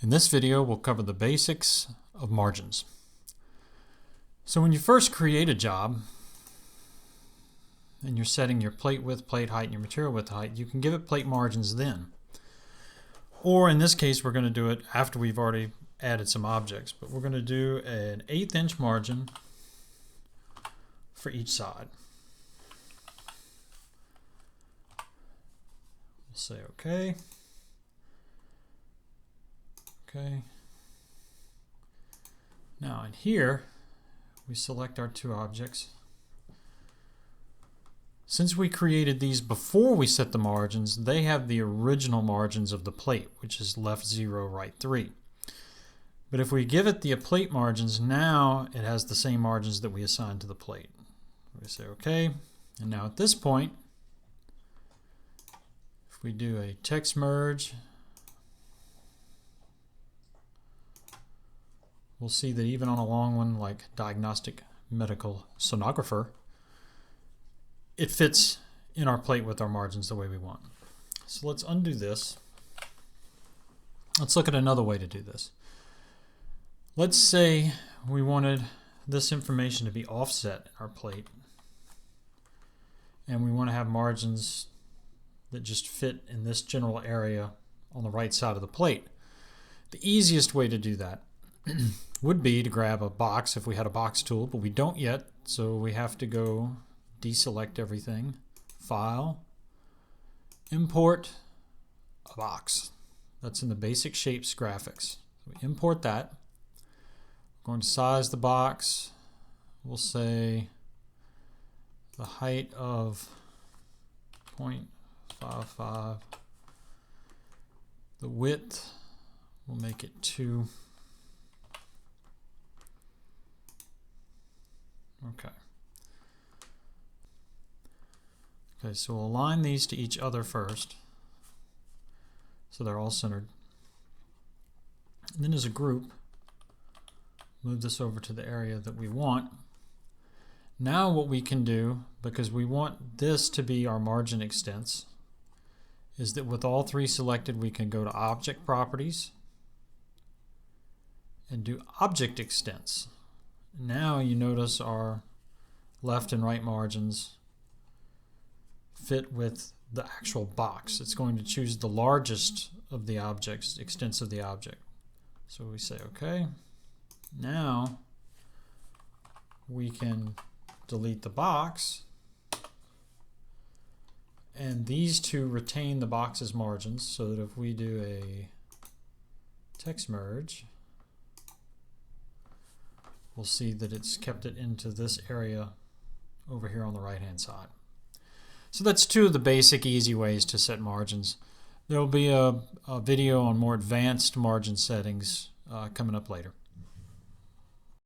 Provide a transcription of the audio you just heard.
In this video, we'll cover the basics of margins. So when you first create a job, and you're setting your plate width, plate height, and your material width height, you can give it plate margins then. Or in this case, we're going to do it after we've already added some objects. But we're going to do an 1/8 inch margin for each side. We'll say OK. Okay. Now in here, we select our two objects. Since we created these before we set the margins, they have the original margins of the plate, which is left 0, right 3. But if we give it the plate margins, now it has the same margins that we assigned to the plate. We say OK. And now at this point, if we do a text merge, we'll see that even on a long one like diagnostic medical sonographer, it fits in our plate with our margins the way we want. So let's undo this. Let's look at another way to do this. Let's say we wanted this information to be offset in our plate, and we want to have margins that just fit in this general area on the right side of the plate. The easiest way to do that would be to grab a box if we had a box tool, but we don't yet, so we have to go deselect everything, File, Import a box. That's in the Basic Shapes graphics. We import that. We're going to size the box. We'll say the height of 0.55. The width, we'll make it 2. Okay, so we'll align these to each other first, so they're all centered. And then as a group, move this over to the area that we want. Now what we can do, because we want this to be our margin extents, is that with all three selected, we can go to Object Properties and do Object Extents. Now you notice our left and right margins fit with the actual box. It's going to choose the largest of the objects, extents of the object. So we say OK. Now we can delete the box, and these two retain the box's margins, so that if we do a text merge, we'll see that it's kept it into this area over here on the right hand side. So that's two of the basic easy ways to set margins. There will be a video on more advanced margin settings coming up later.